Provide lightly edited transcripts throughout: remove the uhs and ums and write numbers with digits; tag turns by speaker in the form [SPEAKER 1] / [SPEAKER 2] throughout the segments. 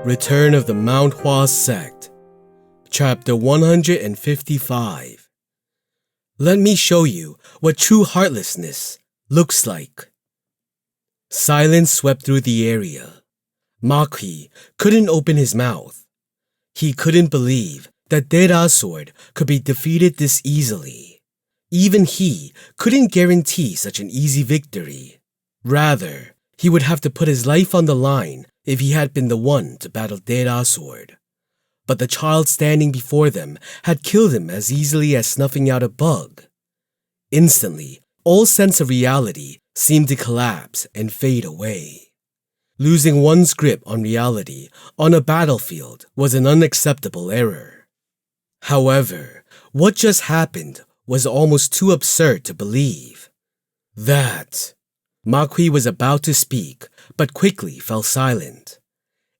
[SPEAKER 1] Return of the Mount Hua Sect, Chapter 155. Let me show you what true heartlessness looks like. Silence swept through the area. Maki couldn't open his mouth. He couldn't believe that Dera's sword could be defeated this easily. Even he couldn't guarantee such an easy victory. Rather, he would have to put his life on the line if he had been the one to battle Dera's sword. But the child standing before them had killed him as easily as snuffing out a bug. Instantly, all sense of reality seemed to collapse and fade away. Losing one's grip on reality on a battlefield was an unacceptable error. However, what just happened was almost too absurd to believe. Maki was about to speak, but quickly fell silent.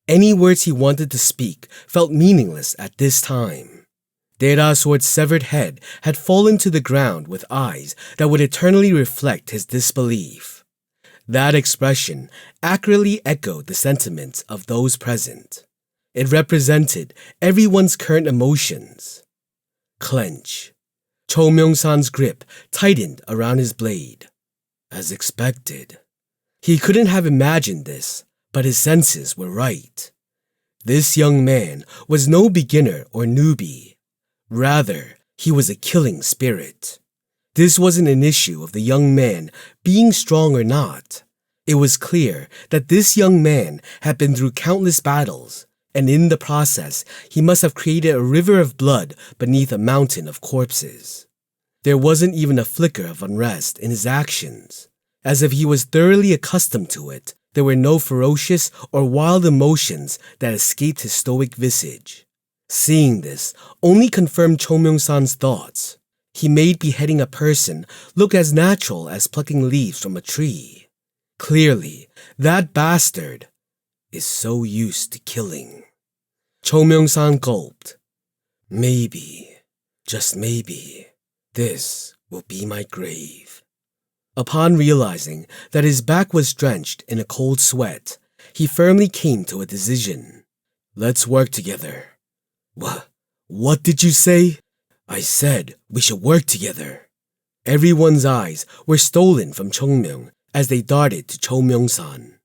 [SPEAKER 1] Any words he wanted to speak felt meaningless at this time. Dera's sword's severed head had fallen to the ground with eyes that would eternally reflect his disbelief. That expression accurately echoed the sentiments of those present. It represented everyone's current emotions. Clench. Cho Myung-san's grip tightened around his blade. As expected. He couldn't have imagined this, but his senses were right. This young man was no beginner or newbie. Rather, he was a killing spirit. This wasn't an issue of the young man being strong or not. It was clear that this young man had been through countless battles, and in the process, he must have created a river of blood beneath a mountain of corpses. There wasn't even a flicker of unrest in his actions. As if he was thoroughly accustomed to it, there were no ferocious or wild emotions that escaped his stoic visage. Seeing this only confirmed Cho Myung-san's thoughts. He made beheading a person look as natural as plucking leaves from a tree. Clearly, that bastard is so used to killing. Cho Myung-san gulped. Maybe, just maybe, this will be my grave. Upon realizing that his back was drenched in a cold sweat, he firmly came to a decision. Let's work together. What did you say? I said we should work together. Everyone's eyes were stolen from Chongmyung as they darted to Cho Myung-san.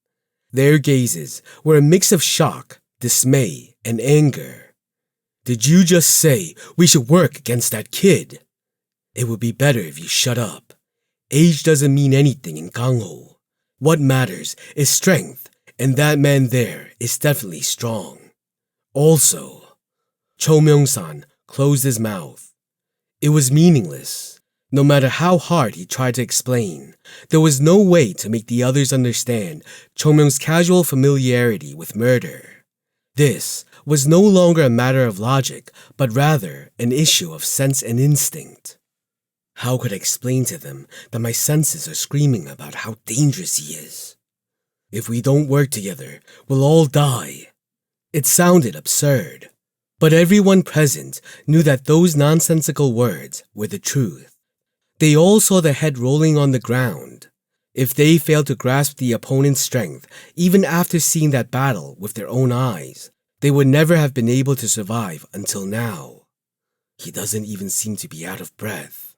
[SPEAKER 1] Their gazes were a mix of shock, dismay, and anger. Did you just say we should work against that kid? It would be better if you shut up. Age doesn't mean anything in Gangho. What matters is strength, and that man there is definitely strong. Also, Cho Myung-san closed his mouth. It was meaningless. No matter how hard he tried to explain, there was no way to make the others understand Cho Myung's casual familiarity with murder. This was no longer a matter of logic, but rather an issue of sense and instinct. How could I explain to them that my senses are screaming about how dangerous he is? If we don't work together, we'll all die. It sounded absurd, but everyone present knew that those nonsensical words were the truth. They all saw the head rolling on the ground. If they failed to grasp the opponent's strength, even after seeing that battle with their own eyes, they would never have been able to survive until now. He doesn't even seem to be out of breath.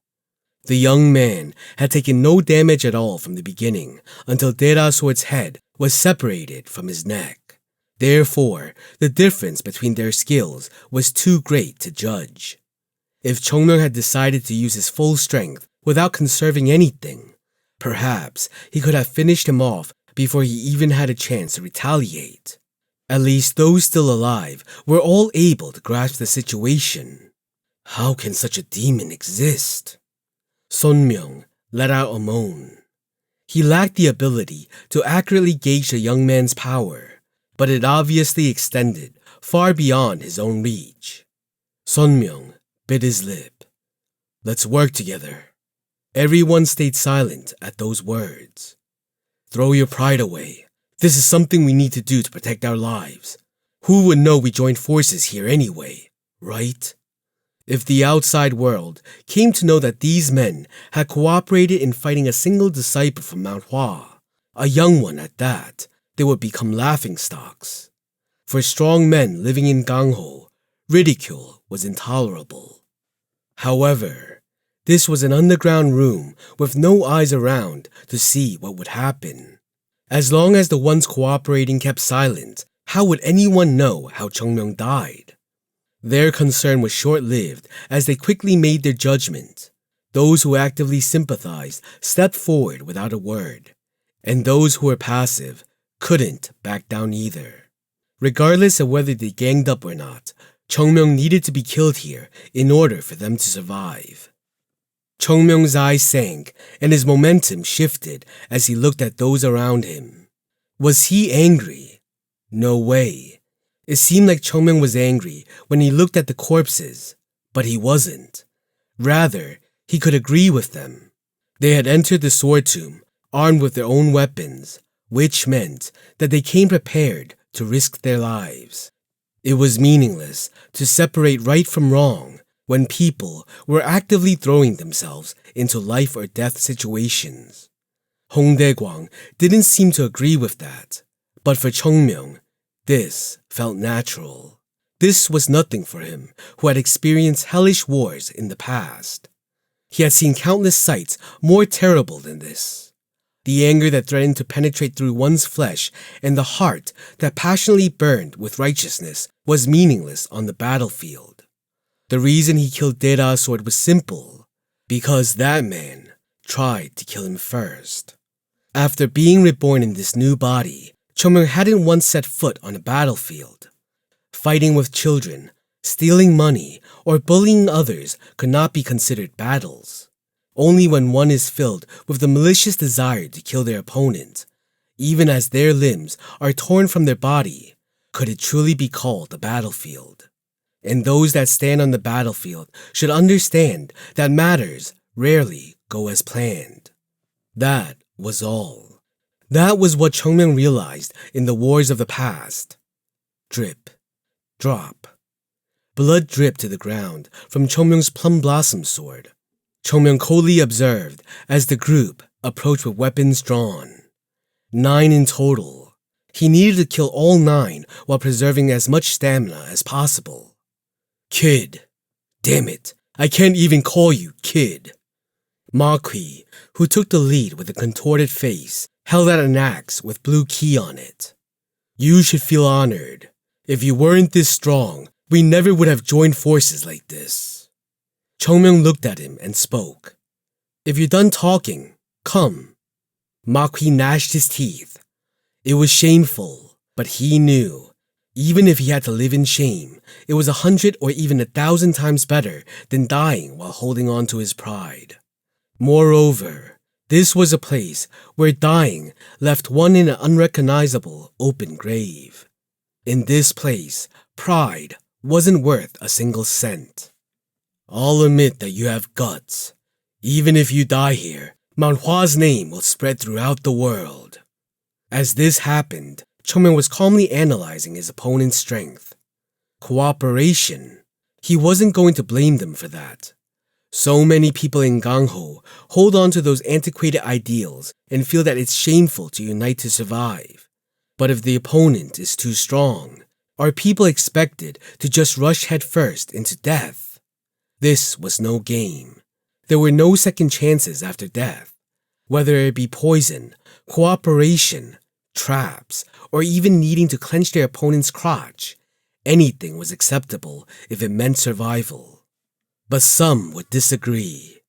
[SPEAKER 1] The young man had taken no damage at all from the beginning until Dera's sword's head was separated from his neck. Therefore, the difference between their skills was too great to judge. If Chongmyung had decided to use his full strength without conserving anything, perhaps he could have finished him off before he even had a chance to retaliate. At least those still alive were all able to grasp the situation. How can such a demon exist? Sonmyung let out a moan. He lacked the ability to accurately gauge the young man's power, but it obviously extended far beyond his own reach. Sonmyung bit his lip. Let's work together. Everyone stayed silent at those words. Throw your pride away. This is something we need to do to protect our lives. Who would know we joined forces here anyway, right? If the outside world came to know that these men had cooperated in fighting a single disciple from Mount Hua, a young one at that, they would become laughingstocks. For strong men living in Gangho, ridicule was intolerable. However, this was an underground room with no eyes around to see what would happen. As long as the ones cooperating kept silent, how would anyone know how Chungmyeong died? Their concern was short-lived as they quickly made their judgment. Those who actively sympathized stepped forward without a word, and those who were passive couldn't back down either. Regardless of whether they ganged up or not, Chungmyeong needed to be killed here in order for them to survive. Chungmyeong's eyes sank and his momentum shifted as he looked at those around him. Was he angry? No way. It seemed like Chungmyeong was angry when he looked at the corpses, but he wasn't. Rather, he could agree with them. They had entered the sword tomb armed with their own weapons, which meant that they came prepared to risk their lives. It was meaningless to separate right from wrong when people were actively throwing themselves into life or death situations. Hong Dae-kwang didn't seem to agree with that, but for Chungmyeong, this felt natural. This was nothing for him, who had experienced hellish wars in the past. He had seen countless sights more terrible than this. The anger that threatened to penetrate through one's flesh and the heart that passionately burned with righteousness was meaningless on the battlefield. The reason he killed Daera's sword was simple, because that man tried to kill him first. After being reborn in this new body, Chungmyeong hadn't once set foot on a battlefield. Fighting with children, stealing money, or bullying others could not be considered battles. Only when one is filled with the malicious desire to kill their opponent, even as their limbs are torn from their body, could it truly be called a battlefield. And those that stand on the battlefield should understand that matters rarely go as planned. That was all. That was what Chungmyeong realized in the wars of the past. Drip. Drop. Blood dripped to the ground from Chungmyeong's plum blossom sword. Chungmyeong coldly observed as the group approached with weapons drawn. 9 in total. He needed to kill all 9 while preserving as much stamina as possible. Kid. Damn it, I can't even call you kid. Ma Kui, who took the lead with a contorted face, held out an axe with blue key on it. You should feel honored. If you weren't this strong, we never would have joined forces like this. Chungmyeong looked at him and spoke. If you're done talking, come. Ma Kui gnashed his teeth. It was shameful, but he knew. Even if he had to live in shame, it was 100 or even 1,000 times better than dying while holding on to his pride. Moreover, this was a place where dying left one in an unrecognizable open grave. In this place, pride wasn't worth a single cent. I'll admit that you have guts. Even if you die here, Mount Hua's name will spread throughout the world. As this happened, Chungmyeong was calmly analyzing his opponent's strength. Cooperation. He wasn't going to blame them for that. So many people in Gangho hold on to those antiquated ideals and feel that it's shameful to unite to survive. But if the opponent is too strong, are people expected to just rush headfirst into death? This was no game. There were no second chances after death. Whether it be poison, cooperation, traps, or even needing to clench their opponent's crotch, anything was acceptable if it meant survival. But some would disagree.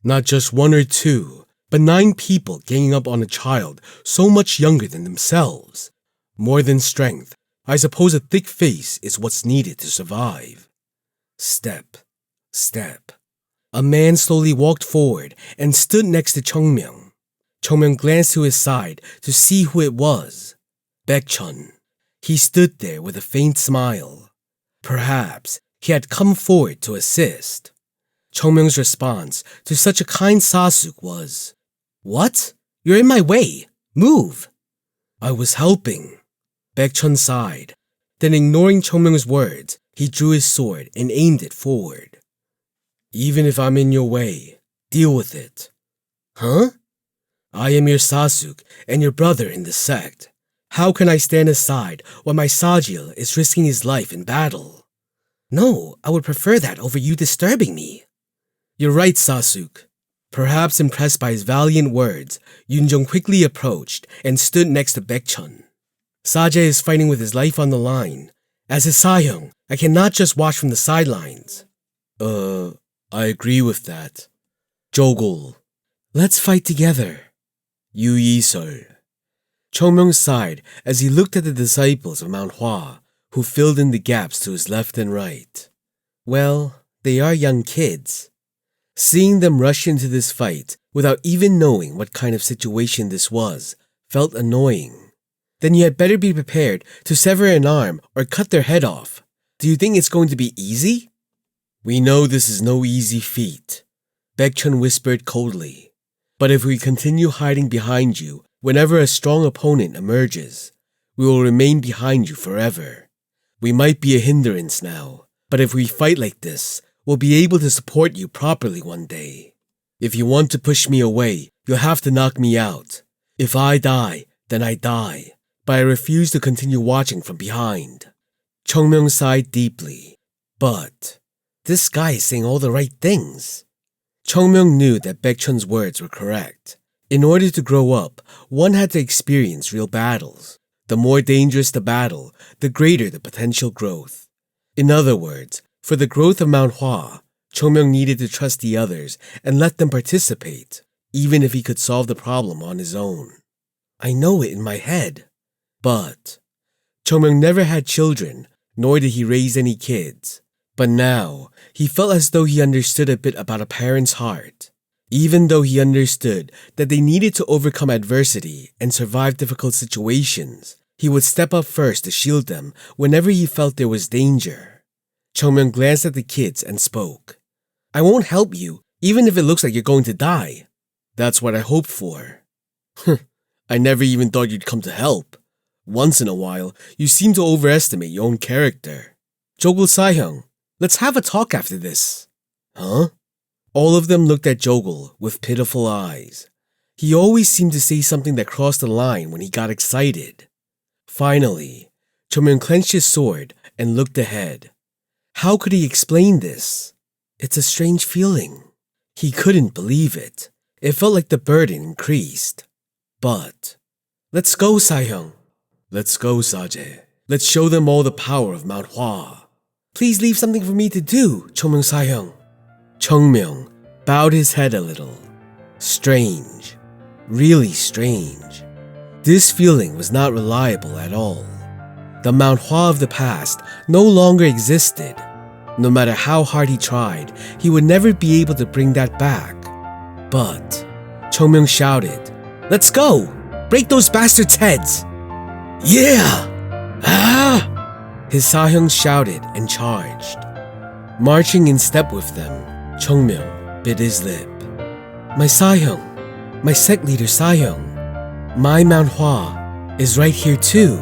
[SPEAKER 1] Not just 1 or 2, but 9 people ganging up on a child so much younger than themselves. More than strength, I suppose a thick face is what's needed to survive. Step. Step. A man slowly walked forward and stood next to Chungmyeong. Chungmyeong glanced to his side to see who it was. Baekchun. He stood there with a faint smile. Perhaps he had come forward to assist. Chungmyeong's response to such a kind Sasuk was, "What? You're in my way. Move." "I was helping." Baekchun sighed. Then, ignoring Chungmyeong's words, he drew his sword and aimed it forward. "Even if I'm in your way, deal with it." "Huh?" "I am your Sasuk and your brother in the sect. How can I stand aside while my Sajil is risking his life in battle? No, I would prefer that over you disturbing me. You're right, Sasuk. Perhaps impressed by his valiant words, Yunjong quickly approached and stood next to Baekchun. Saje is fighting with his life on the line. As his Sahyung, I cannot just watch from the sidelines. I agree with that. Jogul. Let's fight together. Yu Yi-sol. Chongmyung sighed as he looked at the disciples of Mount Hua, who filled in the gaps to his left and right. Well, they are young kids. Seeing them rush into this fight without even knowing what kind of situation this was felt annoying. Then you had better be prepared to sever an arm or cut their head off. Do you think it's going to be easy? We know this is no easy feat, Baekchun whispered coldly. But if we continue hiding behind you whenever a strong opponent emerges, we will remain behind you forever. We might be a hindrance now, but if we fight like this, we'll be able to support you properly one day. If you want to push me away, you'll have to knock me out. If I die, then I die, but I refuse to continue watching from behind. Chongmyung sighed deeply. But this guy is saying all the right things. Chongmyung knew that Baekchun's words were correct. In order to grow up, one had to experience real battles. The more dangerous the battle, the greater the potential growth. In other words, for the growth of Mount Hua, Chongmyung needed to trust the others and let them participate, even if he could solve the problem on his own. I know it in my head. But Chongmyung never had children, nor did he raise any kids. But now, he felt as though he understood a bit about a parent's heart. Even though he understood that they needed to overcome adversity and survive difficult situations, he would step up first to shield them whenever he felt there was danger. Chongmyung glanced at the kids and spoke. I won't help you, even if it looks like you're going to die. That's what I hoped for. I never even thought you'd come to help. Once in a while, you seem to overestimate your own character. Jogul Sahyung, let's have a talk after this. Huh? All of them looked at Jogul with pitiful eyes. He always seemed to say something that crossed the line when he got excited. Finally, Chongmyung clenched his sword and looked ahead. How could he explain this? It's a strange feeling. He couldn't believe it. It felt like the burden increased. But, let's go, Sahyung. Let's go, Saje. Let's show them all the power of Mount Hua. Please leave something for me to do, Chongmyung Sahyung. Chongmyung bowed his head a little. Strange. Really strange. This feeling was not reliable at all. The Mount Hua of the past no longer existed. No matter how hard he tried, he would never be able to bring that back. But Chongmyung shouted, Let's go! Break those bastards' heads! Yeah! Ah! His Sahyung shouted and charged. Marching in step with them, Chongmyung bit his lip. My Sahyung, my sect leader Sahyung, my Mount Hua is right here too.